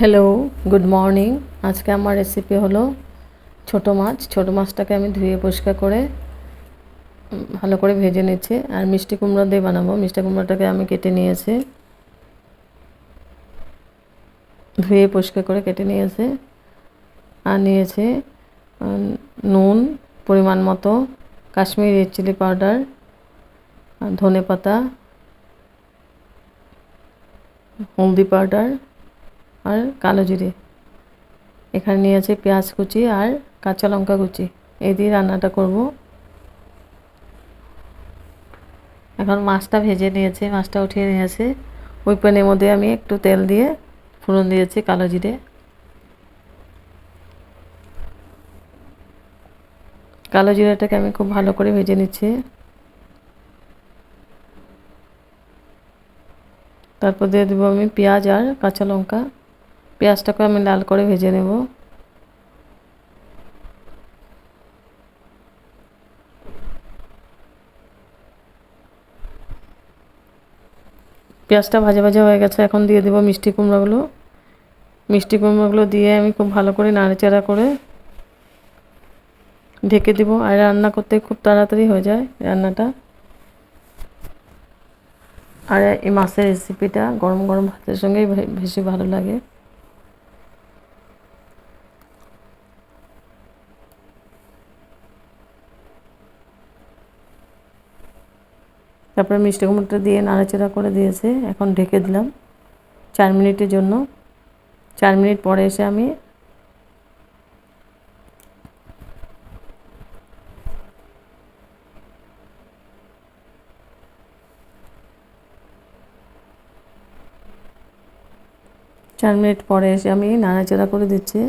Hello, good morning. আজকে আমার recipe হলো ছোটো মাছ। ছোটো মাছটাকে আমি ধুয়ে পরিষ্কার করে ভালো করে ভেজে নিচ্ছি। আর মিষ্টি কুমড়া দিয়ে বানাবো। মিষ্টি কুমড়াটাকে আমি কেটে নিয়েছি, ধুয়ে পরিষ্কার করে কেটে নিয়েছি। আর নিয়েছি নুন পরিমাণ মতো, কাশ্মীরি রেড চিলি পাউডার, ধনে পাতা, হলদি পাউডার আর কালো জিরে। এখানে নিয়েছি পেঁয়াজ কুচি আর কাঁচা লঙ্কা কুচি। এই দিয়ে রান্নাটা করব। এখন মাছটা ভেজে নিয়েছি, মাছটা উঠিয়ে নিয়েছি। ওই প্যানের মধ্যে আমি একটু তেল দিয়ে ফোড়ন দিয়েছি কালো জিরে। কালো জিরাটাকে আমি খুব ভালো করে ভেজে নিচ্ছি। তারপর দিয়ে দেবো আমি পেঁয়াজ আর কাঁচা লঙ্কা। পেঁয়াজটাকে আমি লাল করে ভেজে নেব। পেঁয়াজটা ভাজা ভাজা হয়ে গেছে। এখন দিয়ে দেবো মিষ্টি কুমড়াগুলো। মিষ্টি কুমড়াগুলো দিয়ে আমি খুব ভালো করে নাড়াচাড়া করে ঢেকে দেব। আর রান্না করতে খুব তাড়াতাড়ি হয়ে যায় রান্নাটা। আর এই মাছের রেসিপিটা গরম গরম ভাতের সঙ্গেই বেশি ভালো লাগে। তারপরে মিষ্টি কুমড়োটা দিয়ে নাড়াচাড়া করে দিয়েছে। এখন ঢেকে দিলাম 4 মিনিটের জন্য। 4 মিনিট পরে এসে আমি নাড়াচাড়া করে দিচ্ছি।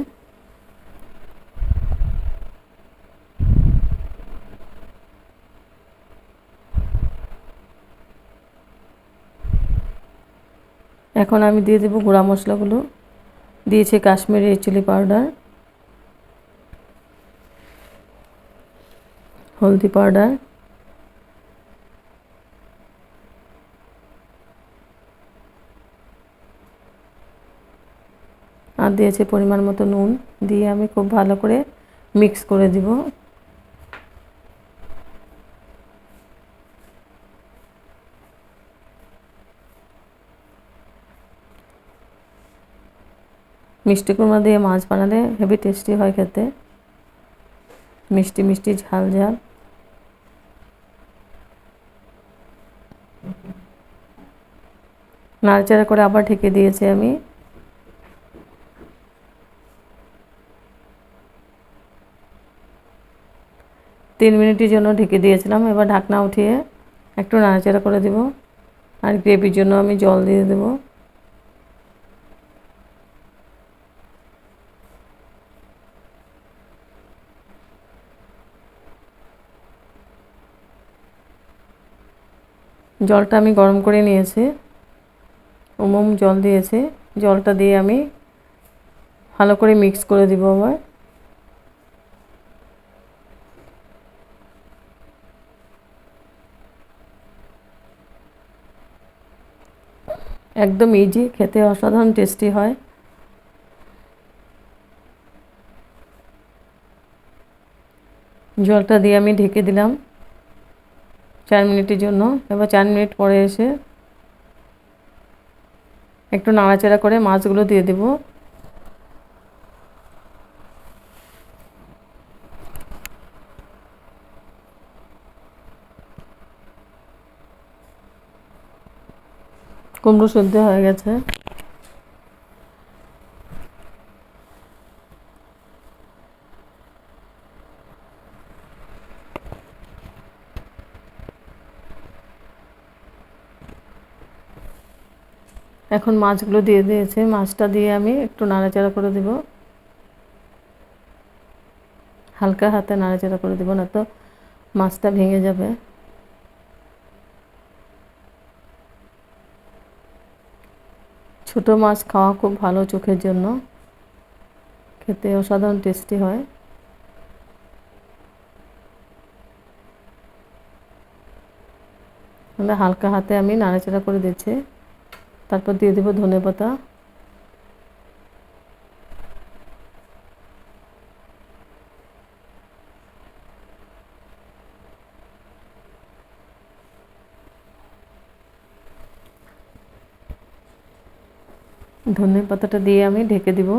এখন আমি দিয়ে দেবো গুঁড়া মশলাগুলো। দিয়েছি কাশ্মীরি রেড চিলি পাউডার, হলদি পাউডার, আর দিয়েছি পরিমাণ মতো নুন। দিয়ে আমি খুব ভালো করে মিক্স করে দিব। মিষ্টি কুমড়া দিয়ে মাছ বানালে হেভি টেস্টি হয় খেতে, মিষ্টি মিষ্টি ঝাল ঝাল। নাড়াচাড়া করে আবার ঢেকে দিয়েছি আমি। তিন মিনিটের জন্য ঢেকে দিয়েছিলাম। এবার ঢাকনা উঠিয়ে একটু নাড়াচাড়া করে দেব। আর গ্রেভির জন্য আমি জল দিয়ে দেব। জলটা আমি গরম করে নিয়েছি, জল দিয়েছি। জলটা দিয়ে আমি ভালো করে মিক্স করে দিব। আবার একদম ইজি, খেতে অসাধারণ টেস্টি হয়। জলটা দিয়ে আমি ঢেকে দিলাম 4 মিনিটের জন্য। এবার 4 মিনিট পরে এসে একটু নাড়াচাড়া করে মাছগুলো দিয়ে দেব। কুমড়ো সেদ্ধ হয়ে গেছে। এখন মাছগুলো দিয়ে দিয়েছে। মাছটা দিয়ে আমি একটু নাড়াচাড়া করে দেব। হালকা হাতে নাড়াচাড়া করে দেব, না তো মাছটা ভেঙে যাবে। ছোটো মাছ খাওয়া খুব ভালো চোখের জন্য, খেতে অসাধারণ টেস্টি হয়। হালকা হাতে আমি নাড়াচাড়া করে দিচ্ছি। তারপর দিয়ে দেবো ধনেপাতা। ধনে পাতাটা দিয়ে আমি ঢেকে দিব।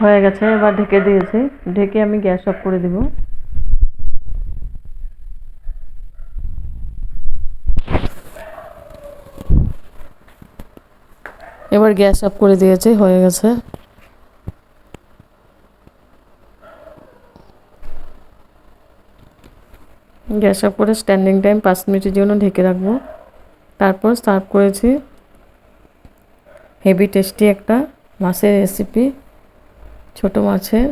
হয়ে গেছে, এবার ঢেকে দিয়েছি। ঢেকে আমি গ্যাস অফ করে দিব। এবার গ্যাস অফ করে দিয়েছি, হয়ে গেছে। গ্যাস অফ করে স্ট্যান্ডিং টাইম 5 মিনিটের জন্য ঢেকে রাখবো। তারপর সার্ভ করেছি। হেভি টেস্টি একটা মাছের রেসিপি, ছোট মাছের।